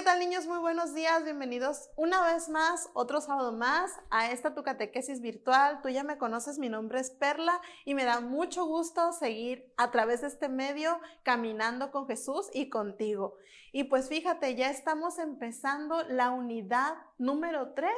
¿qué tal, niños? Muy buenos días, bienvenidos una vez más, otro sábado más a esta tu catequesis virtual. Tú ya me conoces, mi nombre es Perla y me da mucho gusto seguir a través de este medio caminando con Jesús y contigo. Y pues fíjate, ya estamos empezando la unidad número 3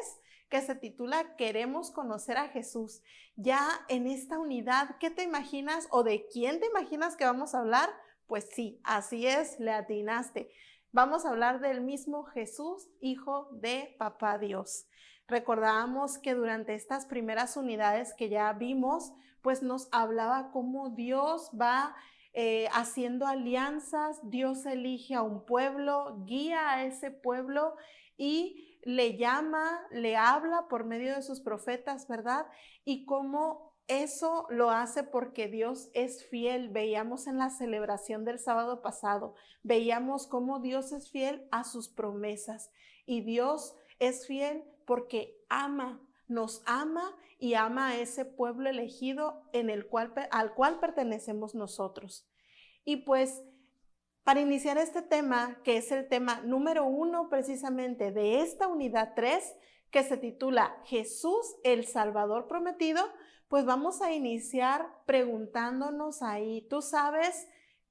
que se titula Queremos conocer a Jesús. Ya en esta unidad, ¿qué te imaginas o de quién te imaginas que vamos a hablar? Pues sí, así es, le atinaste. Vamos a hablar del mismo Jesús, hijo de Papá Dios. Recordábamos que durante estas primeras unidades que ya vimos, pues nos hablaba cómo Dios va haciendo alianzas, Dios elige a un pueblo, guía a ese pueblo y le llama, le habla por medio de sus profetas, ¿verdad? Y cómo eso lo hace porque Dios es fiel. Veíamos en la celebración del sábado pasado, veíamos cómo Dios es fiel a sus promesas y Dios es fiel porque nos ama y ama a ese pueblo elegido al cual pertenecemos nosotros. Y pues para iniciar este tema, que es el tema número 1 precisamente de esta unidad 3, que se titula Jesús el Salvador prometido, pues vamos a iniciar preguntándonos ahí, ¿tú sabes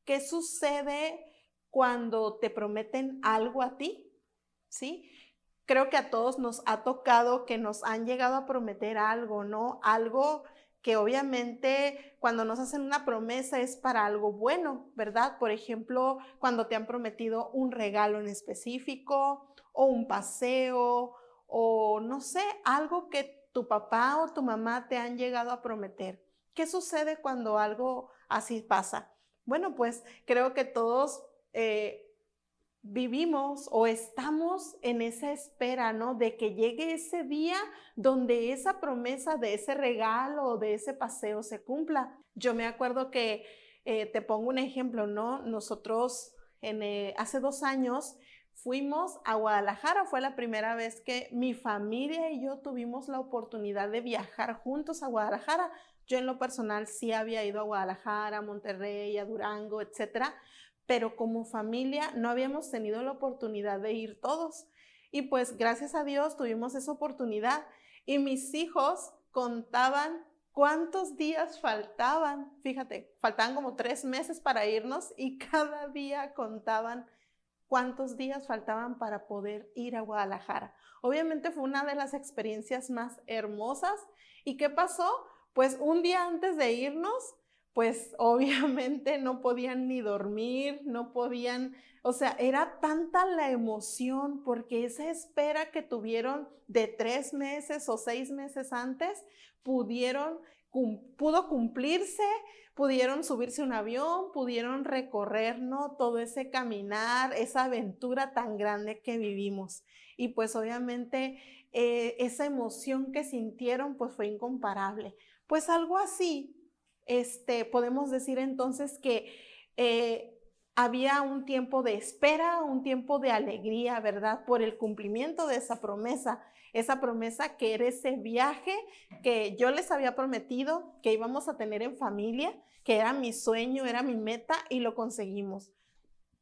qué sucede cuando te prometen algo a ti? ¿Sí? Creo que a todos nos ha tocado que nos han llegado a prometer algo, ¿no? Algo que obviamente cuando nos hacen una promesa es para algo bueno, ¿verdad? Por ejemplo, cuando te han prometido un regalo en específico o un paseo o no sé, algo que tu papá o tu mamá te han llegado a prometer. ¿Qué sucede cuando algo así pasa? Bueno, pues creo que todos vivimos o estamos en esa espera, ¿no? De que llegue ese día donde esa promesa de ese regalo o de ese paseo se cumpla. Yo me acuerdo que, te pongo un ejemplo, ¿no? Nosotros hace 2 años fuimos a Guadalajara, fue la primera vez que mi familia y yo tuvimos la oportunidad de viajar juntos a Guadalajara. Yo en lo personal sí había ido a Guadalajara, a Monterrey, a Durango, etcétera, pero como familia no habíamos tenido la oportunidad de ir todos. Y pues gracias a Dios tuvimos esa oportunidad y mis hijos contaban cuántos días faltaban. Fíjate, faltaban como 3 meses para irnos y cada día contaban cuántos días faltaban para poder ir a Guadalajara. Obviamente fue una de las experiencias más hermosas. ¿Y qué pasó? Pues un día antes de irnos, pues obviamente no podían ni dormir, no podían, o sea, era tanta la emoción porque esa espera que tuvieron de 3 meses o 6 meses antes, pudo cumplirse, pudieron subirse a un avión, pudieron recorrer, ¿no? Todo ese caminar, esa aventura tan grande que vivimos. Y pues obviamente esa emoción que sintieron pues fue incomparable. Pues algo así, podemos decir entonces que había un tiempo de espera, un tiempo de alegría, ¿verdad? Por el cumplimiento de esa promesa que era ese viaje que yo les había prometido que íbamos a tener en familia, que era mi sueño, era mi meta y lo conseguimos.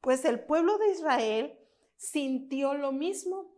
Pues el pueblo de Israel sintió lo mismo.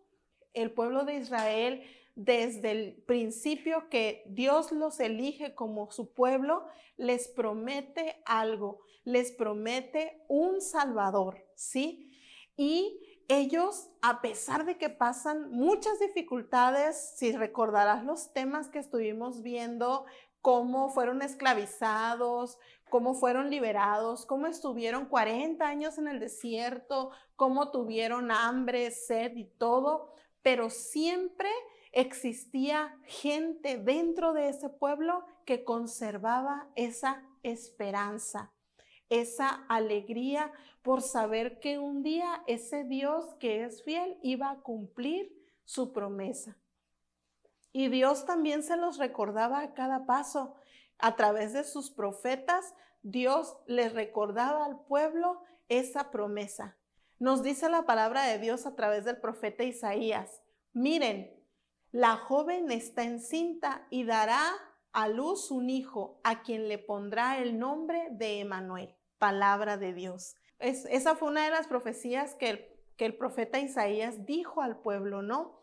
El pueblo de Israel, desde el principio que Dios los elige como su pueblo, les promete algo, les promete un Salvador, ¿sí? Y ellos, a pesar de que pasan muchas dificultades, si recordarás los temas que estuvimos viendo, cómo fueron esclavizados, cómo fueron liberados, cómo estuvieron 40 años en el desierto, cómo tuvieron hambre, sed y todo, pero siempre existía gente dentro de ese pueblo que conservaba esa esperanza, esa alegría por saber que un día ese Dios que es fiel iba a cumplir su promesa. Y Dios también se los recordaba a cada paso. A través de sus profetas, Dios les recordaba al pueblo esa promesa. Nos dice la palabra de Dios a través del profeta Isaías: miren, la joven está encinta y dará a luz un hijo, a quien le pondrá el nombre de Emmanuel. Palabra de Dios. Esa fue una de las profecías que que el profeta Isaías dijo al pueblo, ¿no?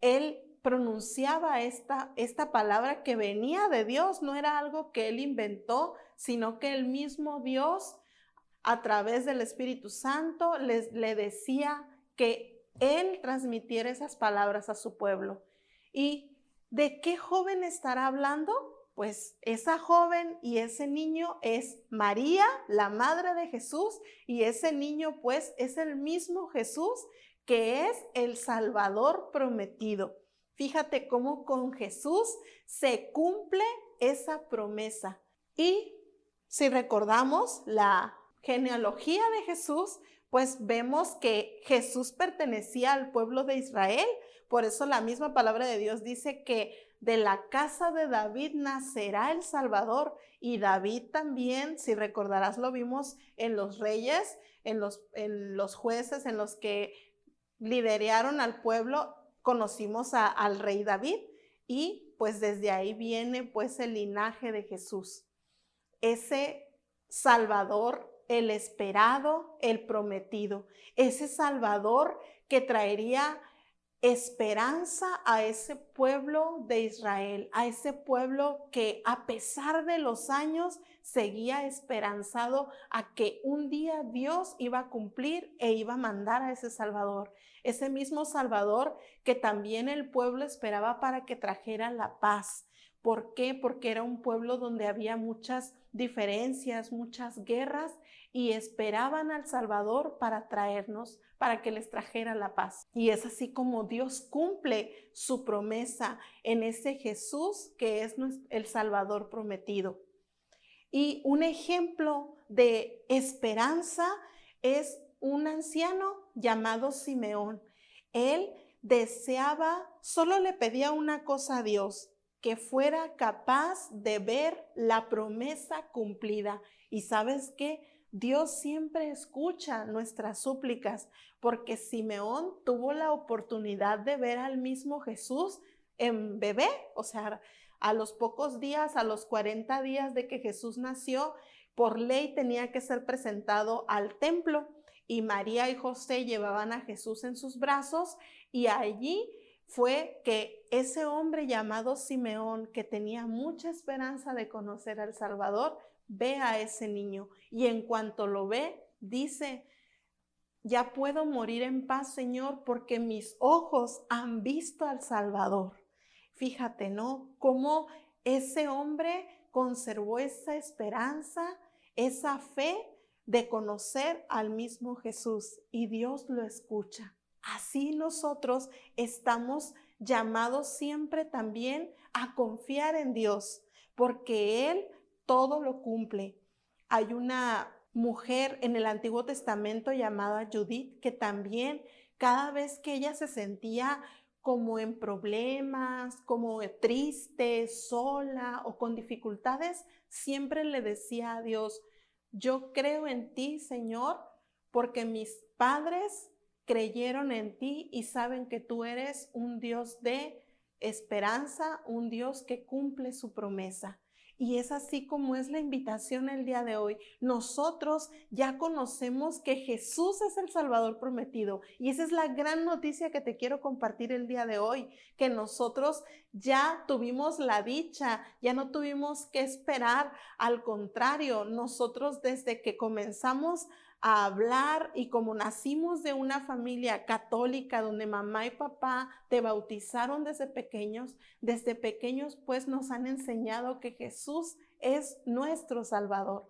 Él pronunciaba esta palabra que venía de Dios, no era algo que él inventó, sino que el mismo Dios, a través del Espíritu Santo, le decía que él transmitiera esas palabras a su pueblo. ¿Y de qué joven estará hablando? Pues esa joven y ese niño es María, la madre de Jesús, y ese niño pues es el mismo Jesús que es el Salvador prometido. Fíjate cómo con Jesús se cumple esa promesa. Y si recordamos la genealogía de Jesús, pues vemos que Jesús pertenecía al pueblo de Israel. Por eso la misma palabra de Dios dice que de la casa de David nacerá el Salvador. Y David también, si recordarás, lo vimos en los reyes, en los jueces, en los que lideraron al pueblo, conocimos al rey David, y pues desde ahí viene pues el linaje de Jesús. Ese Salvador, el esperado, el prometido, ese Salvador que traería esperanza a ese pueblo de Israel, a ese pueblo que a pesar de los años seguía esperanzado a que un día Dios iba a cumplir e iba a mandar a ese Salvador. Ese mismo Salvador que también el pueblo esperaba para que trajera la paz. ¿Por qué? Porque era un pueblo donde había muchas diferencias, muchas guerras, y esperaban al Salvador para traernos, para que les trajera la paz. Y es así como Dios cumple su promesa en ese Jesús que es el Salvador prometido. Y un ejemplo de esperanza es un anciano llamado Simeón. Él deseaba, solo le pedía una cosa a Dios, que fuera capaz de ver la promesa cumplida. ¿Y sabes qué? Dios siempre escucha nuestras súplicas, porque Simeón tuvo la oportunidad de ver al mismo Jesús en bebé, o sea, a los pocos días, a los 40 días de que Jesús nació, por ley tenía que ser presentado al templo, y María y José llevaban a Jesús en sus brazos, y allí fue que ese hombre llamado Simeón, que tenía mucha esperanza de conocer al Salvador, ve a ese niño, y en cuanto lo ve, dice: ya puedo morir en paz, Señor, porque mis ojos han visto al Salvador. Fíjate, ¿no? Cómo ese hombre conservó esa esperanza, esa fe de conocer al mismo Jesús, y Dios lo escucha. Así nosotros estamos llamados siempre también a confiar en Dios, porque Él todo lo cumple. Hay una mujer en el Antiguo Testamento llamada Judith, que también cada vez que ella se sentía como en problemas, como triste, sola o con dificultades, siempre le decía a Dios: yo creo en ti, Señor, porque mis padres creyeron en ti y saben que tú eres un Dios de esperanza, un Dios que cumple su promesa. Y es así como es la invitación el día de hoy. Nosotros ya conocemos que Jesús es el Salvador prometido, y esa es la gran noticia que te quiero compartir el día de hoy, que nosotros ya tuvimos la dicha, ya no tuvimos que esperar. Al contrario, nosotros desde que comenzamos a hablar, y como nacimos de una familia católica donde mamá y papá te bautizaron desde pequeños pues nos han enseñado que Jesús es nuestro Salvador.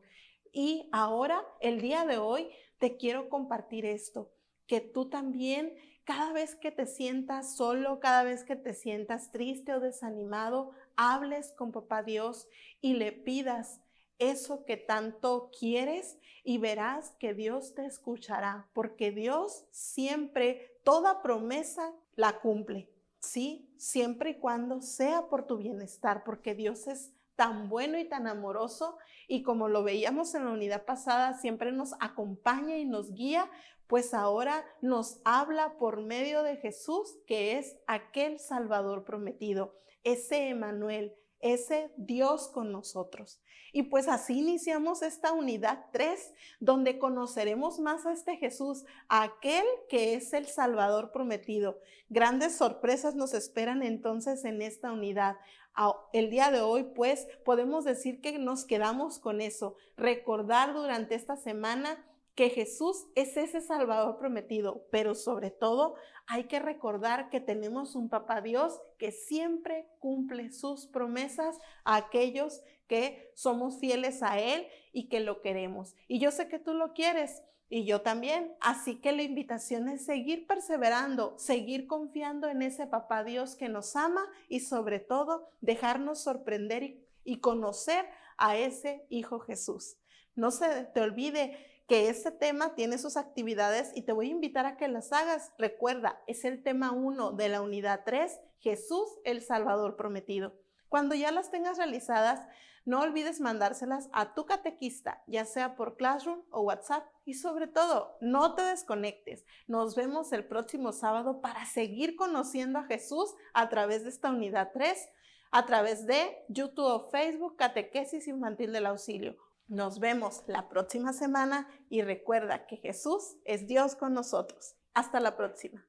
Y ahora, el día de hoy, te quiero compartir esto, que tú también, cada vez que te sientas solo, cada vez que te sientas triste o desanimado, hables con Papá Dios y le pidas eso que tanto quieres, y verás que Dios te escuchará, porque Dios siempre, toda promesa la cumple, ¿sí? Siempre y cuando sea por tu bienestar, porque Dios es tan bueno y tan amoroso, y como lo veíamos en la unidad pasada, siempre nos acompaña y nos guía, pues ahora nos habla por medio de Jesús, que es aquel Salvador prometido, ese Emmanuel, ese Dios con nosotros. Y pues así iniciamos esta unidad 3, donde conoceremos más a este Jesús, a aquel que es el Salvador prometido. Grandes sorpresas nos esperan entonces en esta unidad. El día de hoy, pues, podemos decir que nos quedamos con eso, recordar durante esta semana que Jesús es ese Salvador prometido, pero sobre todo hay que recordar que tenemos un Papá Dios que siempre cumple sus promesas a aquellos que somos fieles a Él y que lo queremos. Y yo sé que tú lo quieres y yo también, así que la invitación es seguir perseverando, seguir confiando en ese Papá Dios que nos ama y sobre todo dejarnos sorprender y conocer a ese Hijo Jesús. No se te olvide que este tema tiene sus actividades y te voy a invitar a que las hagas. Recuerda, es el tema 1 de la unidad 3, Jesús el Salvador prometido. Cuando ya las tengas realizadas, no olvides mandárselas a tu catequista, ya sea por Classroom o WhatsApp. Y sobre todo, no te desconectes. Nos vemos el próximo sábado para seguir conociendo a Jesús a través de esta unidad 3, a través de YouTube o Facebook, Catequesis Infantil del Auxilio. Nos vemos la próxima semana y recuerda que Jesús es Dios con nosotros. Hasta la próxima.